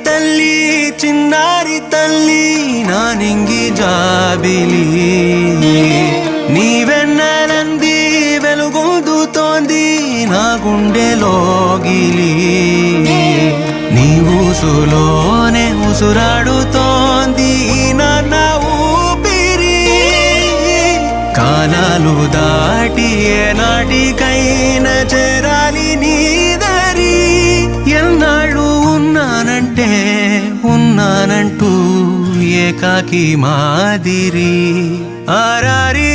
తల్లి చిన్నారి తల్లి నా నింగి జాబిలి నీవెన్నెలంది వెలుగొందుతోంది నా గుండెలోగిలి నీ ఊసులోనే ఉసురాడుతోంది నాన్న ఊపిరి కాలాలు దాటి ఏనాటికైనా చేరాలి నీ దరి ఎన్నాళ్ళు ఉన్నానంటూ ఏకాకి మాదిరి ఆరారి